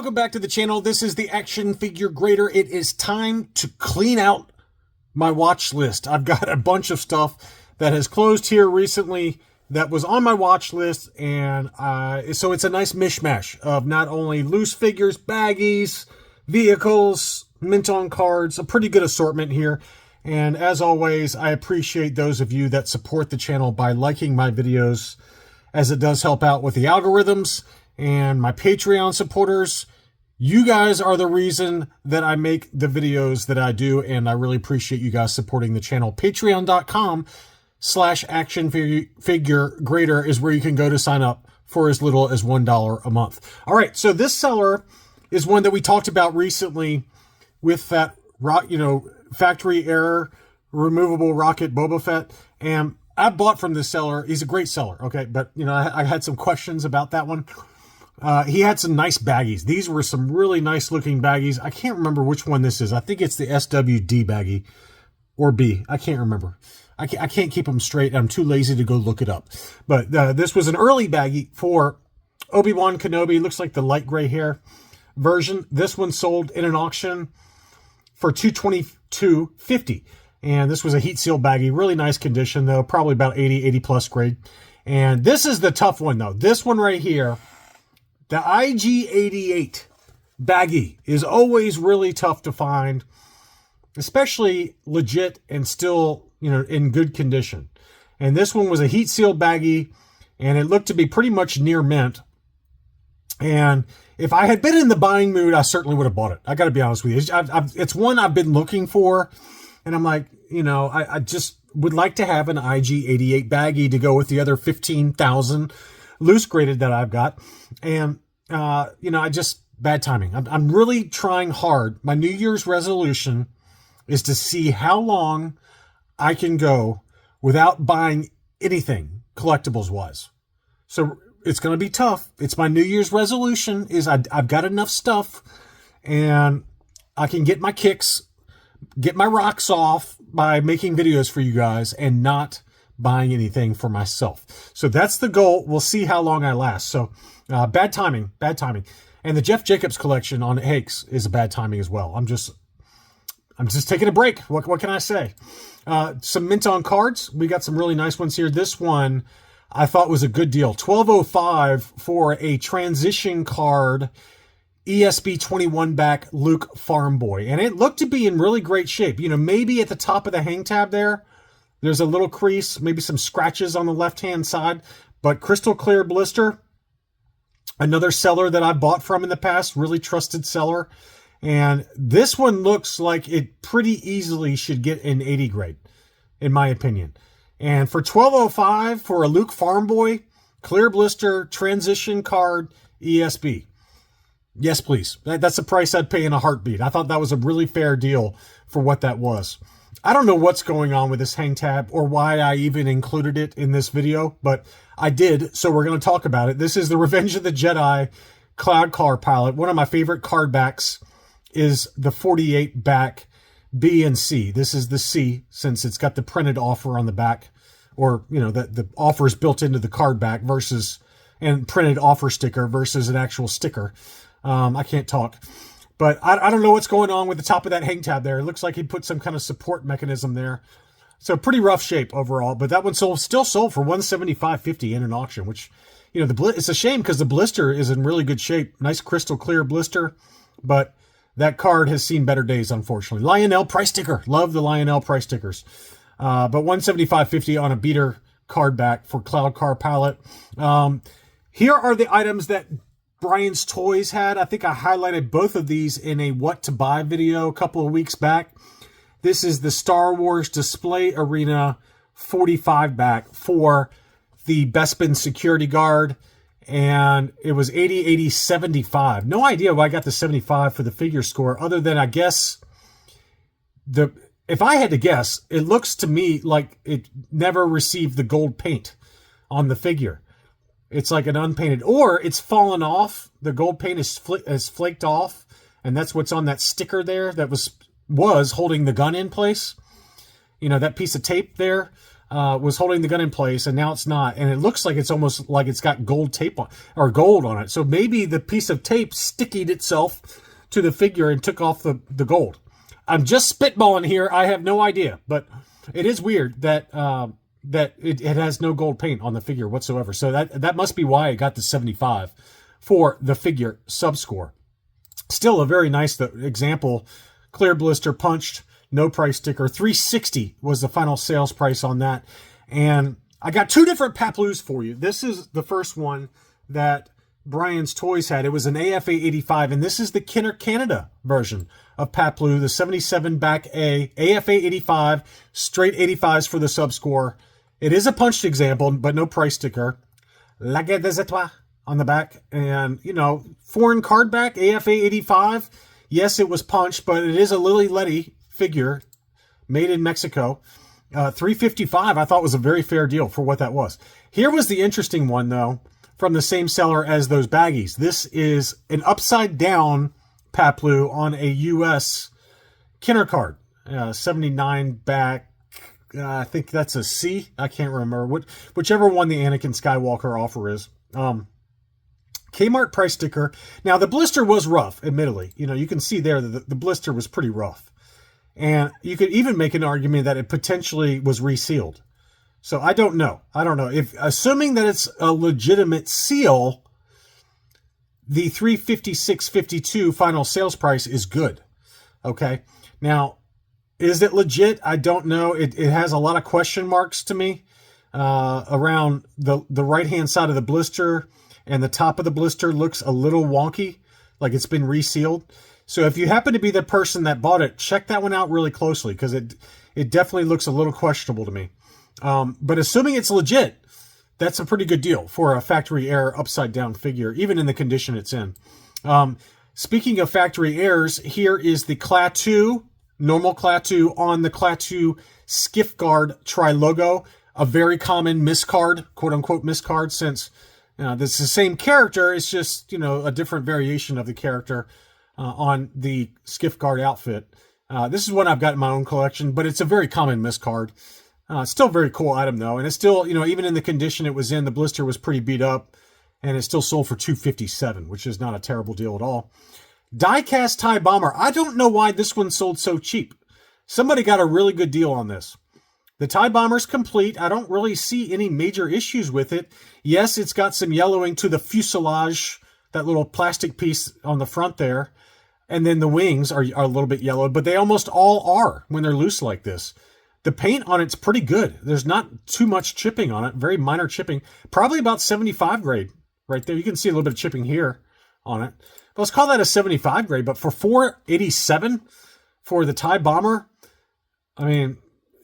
Welcome back to the channel. This is the Action Figure Grader. It is time to clean out my watch list. I've got a bunch of stuff that has closed here recently that was on my watch list, and so it's a nice mishmash of not only loose figures, baggies, vehicles, mint on cards, a pretty good assortment here. And as always, I appreciate those of you that support the channel by liking my videos, as it does help out with the algorithms. And my Patreon supporters, you guys are the reason that I make the videos that I do, and I really appreciate you guys supporting the channel. Patreon.com/actionfiguregrader is where you can go to sign up for as little as $1 a month. All right, so this seller is one that we talked about recently with that factory error removable rocket Boba Fett, and I bought from this seller. He's a great seller, okay, but I had some questions about that one. He had some nice baggies. These were some really nice looking baggies. I can't remember which one this is. I think it's the SWD baggie or B. I can't remember. I can't keep them straight. I'm too lazy to go look it up. But this was an early baggie for Obi-Wan Kenobi. Looks like the light gray hair version. This one sold in an auction for $222.50. And this was a heat seal baggie. Really nice condition though. Probably about 80 plus grade. And this is the tough one though. This one right here. The IG-88 baggie is always really tough to find, especially legit and still, in good condition. And this one was a heat seal baggie, and it looked to be pretty much near mint. And if I had been in the buying mood, I certainly would have bought it. I got to be honest with you. It's one I've been looking for, and I'm like, I just would like to have an IG-88 baggie to go with the other 15,000 loose graded that I've got. And, bad timing. I'm really trying hard. My New Year's resolution is to see how long I can go without buying anything collectibles wise. So it's going to be tough. It's my New Year's resolution is I've got enough stuff and I can get my kicks, get my rocks off by making videos for you guys and not buying anything for myself. So that's the goal. We'll see how long I last. So bad timing. And the Jeff Jacobs collection on Hakes is a bad timing as well. I'm just taking a break. What can I say? Some mint on cards. We got some really nice ones here. This one I thought was a good deal. $12.05 for a transition card ESB 21 back Luke Farm Boy. And it looked to be in really great shape. Maybe at the top of the hang tab there's a little crease, maybe some scratches on the left-hand side, but crystal clear blister. Another seller that I bought from in the past, really trusted seller. And this one looks like it pretty easily should get an 80 grade, in my opinion. And for $12.05 for a Luke Farm Boy, clear blister, transition card, ESB. Yes, please. That's the price I'd pay in a heartbeat. I thought that was a really fair deal for what that was. I don't know what's going on with this hang tab or why I even included it in this video, but I did, so we're going to talk about it. This is the Revenge of the Jedi Cloud Car Pilot. One of my favorite card backs is the 48 back B and C. This is the C, since it's got the printed offer on the back, or, the offer is built into the card back and printed offer sticker versus an actual sticker. I can't talk. But I don't know what's going on with the top of that hang tab there. It looks like he put some kind of support mechanism there. So pretty rough shape overall. But that one still sold for $175.50 in an auction, which, it's a shame because the blister is in really good shape. Nice crystal clear blister. But that card has seen better days, unfortunately. Lionel price sticker. Love the Lionel price stickers. But $175.50 on a beater card back for Cloud Car Pilot. Here are the items that Brian's Toys had. I think I highlighted both of these in a what to buy video a couple of weeks back. This is the Star Wars Display Arena 45 back for the Bespin security guard. And it was 80, 80, 75. No idea why I got the 75 for the figure score, other than I guess if I had to guess, it looks to me like it never received the gold paint on the figure. It's like an unpainted, or it's fallen off. The gold paint is flaked off, and that's what's on that sticker there that was holding the gun in place. That piece of tape there. was holding the gun in place, and now it's not. And it looks like it's almost like it's got gold tape on, or gold on it. So maybe the piece of tape stickied itself to the figure and took off the gold. I'm just spitballing here. I have no idea, but it is weird that that it has no gold paint on the figure whatsoever. So that must be why it got the 75 for the figure subscore. Still a very nice example. Clear blister, punched, no price sticker. $360 was the final sales price on that. And I got two different Paploos for you. This is the first one that Brian's Toys had. It was an AFA 85, and this is the Kenner Canada version of Paploo, the 77 back A, AFA 85, straight 85s for the subscore. It is a punched example, but no price sticker. La Guerre des Étoiles on the back. And, you know, foreign card back, AFA 85. Yes, it was punched, but it is a Lily Letty figure made in Mexico. $355 I thought was a very fair deal for what that was. Here was the interesting one, though, from the same seller as those baggies. This is an upside down Paploo on a U.S. Kenner card. 79 back. I think that's a C. I can't remember. Whichever one the Anakin Skywalker offer is. Kmart price sticker. Now, the blister was rough, admittedly. You know, you can see there that the blister was pretty rough. And you could even make an argument that it potentially was resealed. So I don't know. If assuming that it's a legitimate seal, the $356.52 final sales price is good. Okay. Now, is it legit? I don't know. It has a lot of question marks to me around the right-hand side of the blister, and the top of the blister looks a little wonky, like it's been resealed. So if you happen to be the person that bought it, check that one out really closely, because it definitely looks a little questionable to me. But assuming it's legit, that's a pretty good deal for a factory error upside down figure, even in the condition it's in. Speaking of factory errors, here is the Klaatu, normal Klaatu on the Klaatu Skiff Guard Tri-Logo, a very common miscard, quote-unquote miscard, since this is the same character, it's just, a different variation of the character on the Skiff Guard outfit. This is one I've got in my own collection, but it's a very common miscard. Still a very cool item, though, and it's still, even in the condition it was in, the blister was pretty beat up, and it still sold for $257, which is not a terrible deal at all. Die-cast TIE Bomber. I don't know why this one sold so cheap. Somebody got a really good deal on this. The TIE Bomber's complete. I don't really see any major issues with it. Yes, it's got some yellowing to the fuselage, that little plastic piece on the front there, and then the wings are a little bit yellowed, but they almost all are when they're loose like this. The paint on it's pretty good. There's not too much chipping on it. Very minor chipping. Probably about 75 grade right there. You can see a little bit of chipping here on it. But let's call that a 75 grade. But for $487 for the TIE Bomber, I mean,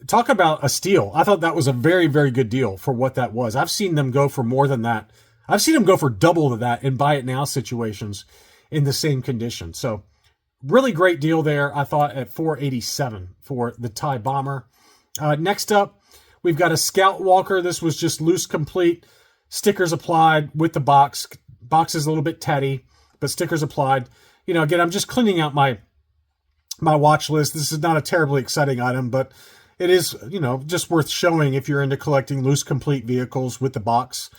talk about a steal. I thought that was a very, very good deal for what that was. I've seen them go for more than that. I've seen them go for double of that in buy it now situations in the same condition. So really great deal there, I thought, at $487 for the TIE Bomber. Next up, we've got a Scout Walker. This was just loose complete. Stickers applied with the box. Box is a little bit tatty, but stickers applied. Again, I'm just cleaning out my watch list. This is not a terribly exciting item, but it is, just worth showing if you're into collecting loose complete vehicles with the box.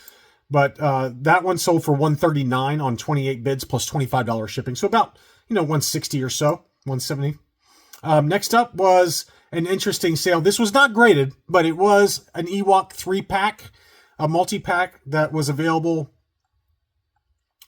But that one sold for $139 on 28 bids plus $25 shipping. So about, $160 or so, $170. Next up was an interesting sale. This was not graded, but it was an Ewok 3-pack, a multi-pack that was available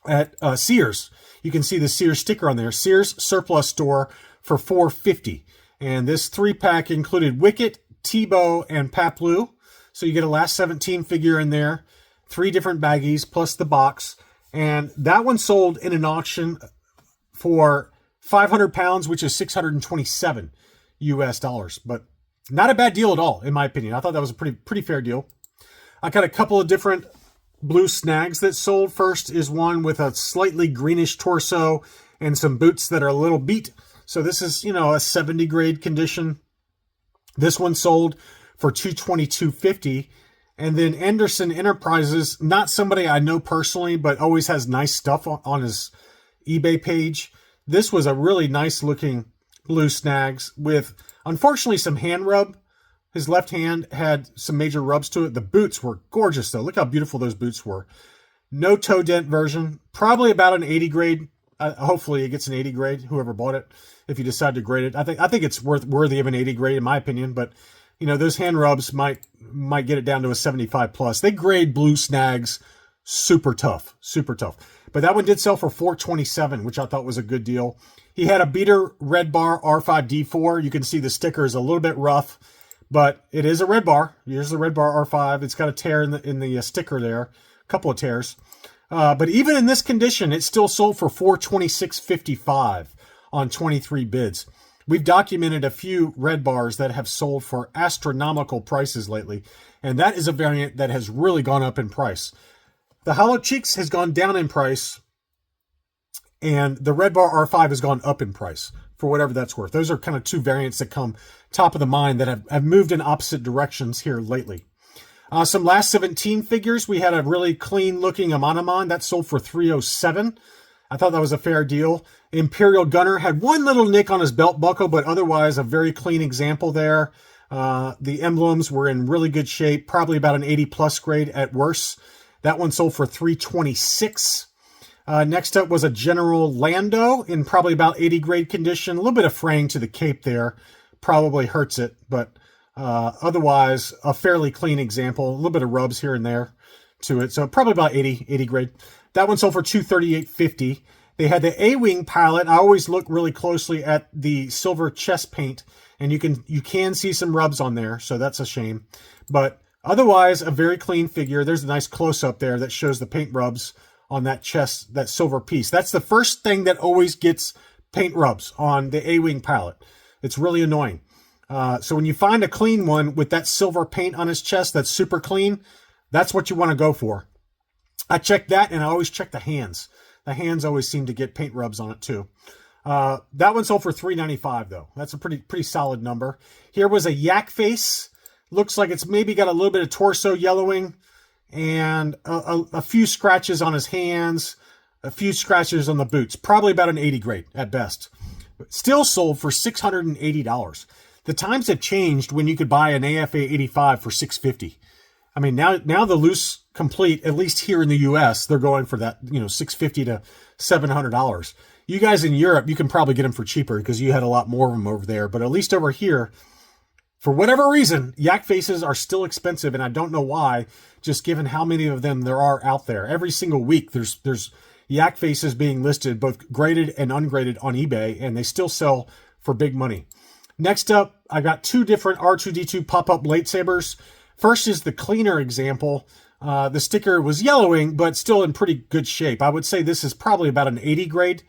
at Sears. You can see the Sears sticker on there. Sears Surplus Store for $450. And this 3-pack included Wicket, Tebow, and Paploo. So you get a last 17 figure in there, 3 different baggies plus the box. And that one sold in an auction for 500 pounds, which is $627 US dollars, but not a bad deal at all, in my opinion. I thought that was a pretty fair deal. I got a couple of different blue snags that sold. First is one with a slightly greenish torso and some boots that are a little beat. So this is, a 70 grade condition. This one sold for $222.50. And then Anderson Enterprises, not somebody I know personally, but always has nice stuff on his eBay page. This was a really nice looking blue snags with, unfortunately, some hand rub His left hand had some major rubs to it. The boots were gorgeous, though. Look how beautiful those boots were. No toe dent version. Probably about an 80 grade. Hopefully it gets an 80 grade, whoever bought it, if you decide to grade it. I think it's worthy of an 80 grade, in my opinion, but you know, those hand rubs might get it down to a 75 plus. They grade blue snags super tough, super tough. But that one did sell for $427, which I thought was a good deal. He had a beater red bar R5D4. You can see the sticker is a little bit rough, but it is a red bar. Here's the red bar R5. It's got a tear in the sticker there, a couple of tears. But even in this condition, it still sold for $426.55 on 23 bids. We've documented a few red bars that have sold for astronomical prices lately, and that is a variant that has really gone up in price. The Hollow Cheeks has gone down in price, and the Red Bar R5 has gone up in price, for whatever that's worth. Those are kind of two variants that come top of the mind that have moved in opposite directions here lately. Some last 17 figures. We had a really clean-looking Amanamon that sold for $307. I thought that was a fair deal. Imperial Gunner had one little nick on his belt buckle, but otherwise a very clean example there. The emblems were in really good shape, probably about an 80-plus grade at worst. That one sold for $326. Next up was a General Lando in probably about 80 grade condition. A little bit of fraying to the cape there. Probably hurts it, but otherwise a fairly clean example. A little bit of rubs here and there to it. So probably about 80 grade. That one sold for $238.50. They had the A-Wing palette. I always look really closely at the silver chest paint, and you can see some rubs on there, so that's a shame. But otherwise, a very clean figure. There's a nice close-up there that shows the paint rubs on that chest, that silver piece. That's the first thing that always gets paint rubs on the A-Wing palette. It's really annoying. So when you find a clean one with that silver paint on his chest that's super clean, that's what you want to go for. I check that, and I always check the hands. The hands always seem to get paint rubs on it too. That one sold for $395 though. That's a pretty solid number. Here was a yak face. Looks like it's maybe got a little bit of torso yellowing and a few scratches on his hands, a few scratches on the boots. Probably about an 80 grade at best. Still sold for $680. The times have changed when you could buy an AFA 85 for $650. I mean, now the loose complete, at least here in the US, they're going for that, $650 to $700. You guys in Europe, you can probably get them for cheaper because you had a lot more of them over there. But at least over here, for whatever reason, yak faces are still expensive, and I don't know why, just given how many of them there are out there. Every single week, there's yak faces being listed, both graded and ungraded on eBay, and they still sell for big money. Next up, I got two different R2-D2 pop-up lightsabers. First is the cleaner example. The sticker was yellowing, but still in pretty good shape. I would say this is probably about an 80 grade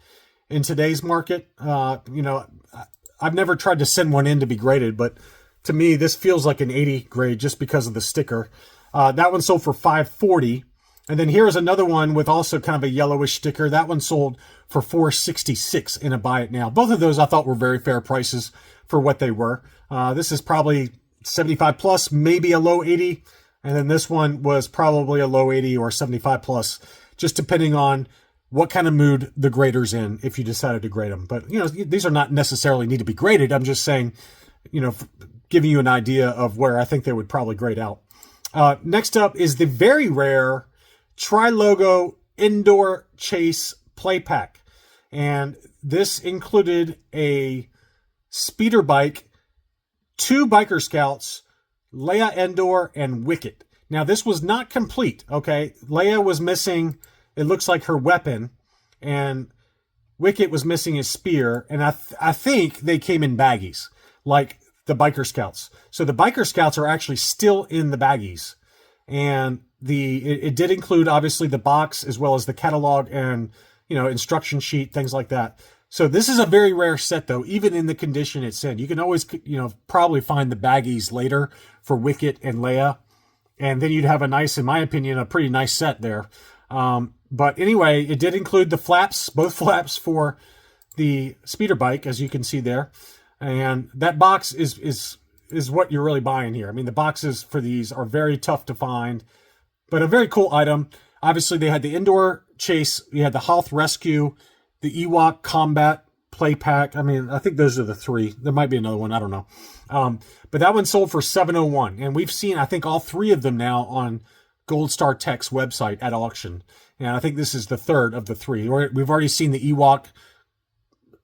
in today's market. I've never tried to send one in to be graded, but to me, this feels like an 80 grade just because of the sticker. That one sold for $540. And then here's another one with also kind of a yellowish sticker. That one sold for $466 in a buy it now. Both of those I thought were very fair prices for what they were. This is probably 75 plus, maybe a low 80. And then this one was probably a low 80 or 75 plus, just depending on what kind of mood the grader's in if you decided to grade them. But, these are not necessarily need to be graded. I'm just saying, giving you an idea of where I think they would probably grade out. Next up is the very rare Tri-Logo Indoor Chase Play Pack. And this included a speeder bike, 2 biker scouts, Leia Endor, and Wicket. Now, this was not complete, okay? Leia was missing, it looks like, her weapon, and Wicket was missing his spear, and I think they came in baggies, like the biker scouts. So the biker scouts are actually still in the baggies, and it did include, obviously, the box as well as the catalog and, instruction sheet, things like that. So this is a very rare set, though, even in the condition it's in. You can always, probably find the baggies later for Wicket and Leia. And then you'd have in my opinion, a pretty nice set there. But anyway, it did include the flaps, both flaps for the speeder bike, as you can see there. And that box is what you're really buying here. I mean, the boxes for these are very tough to find, but a very cool item. Obviously, they had the Indoor Chase, you had the Hoth Rescue, the Ewok Combat play pack. I mean, I think those are the three. There might be another one. I don't know. But that one sold for $701. And we've seen, I think, all three of them now on Gold Star Tech's website at auction. And I think this is the third of the three. We've already seen the Ewok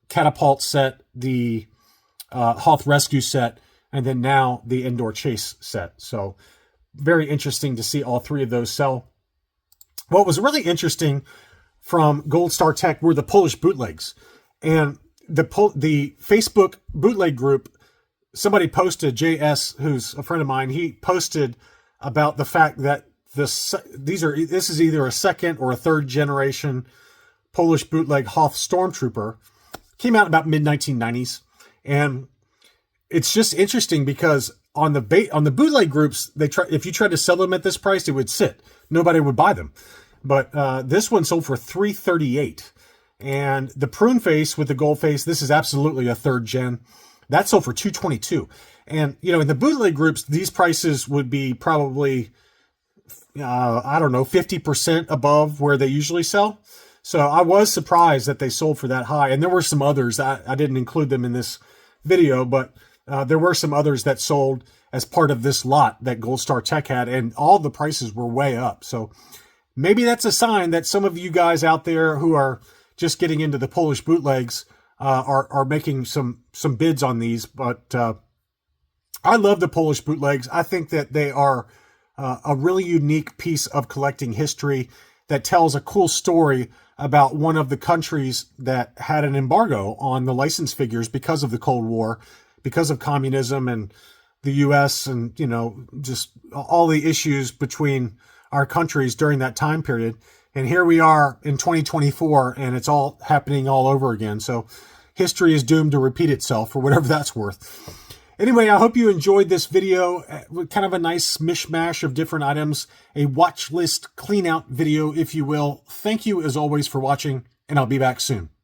catapult set, the Hoth rescue set, and then now the indoor chase set. So very interesting to see all three of those sell. What was really interesting from Gold Star Tech were the Polish bootlegs. And the Facebook bootleg group, somebody posted, JS, who's a friend of mine, he posted about the fact that this is either a second or a third generation Polish bootleg Hoth Stormtrooper. Came out about mid-1990s. And it's just interesting because on the bootleg groups, if you tried to sell them at this price, it would sit. Nobody would buy them. But this one sold for $338. And the prune face with the gold face, this is absolutely a third gen. That sold for $222. And, you know, in the bootleg groups, these prices would be probably, I don't know, 50% above where they usually sell. So I was surprised that they sold for that high. And there were some others. I didn't include them in this video, but there were some others that sold as part of this lot that Gold Star Tech had, and all the prices were way up. So maybe that's a sign that some of you guys out there who are just getting into the Polish bootlegs are making some bids on these. But I love the Polish bootlegs. I think that they are a really unique piece of collecting history that tells a cool story about one of the countries that had an embargo on the license figures because of the Cold War, because of communism and the U.S. and, you know, just all the issues between our countries during that time period. And here we are in 2024, and it's all happening all over again. So history is doomed to repeat itself, for whatever that's worth. Anyway, I hope you enjoyed this video. Kind of a nice mishmash of different items, a watch list clean out video, if you will. Thank you as always for watching, and I'll be back soon.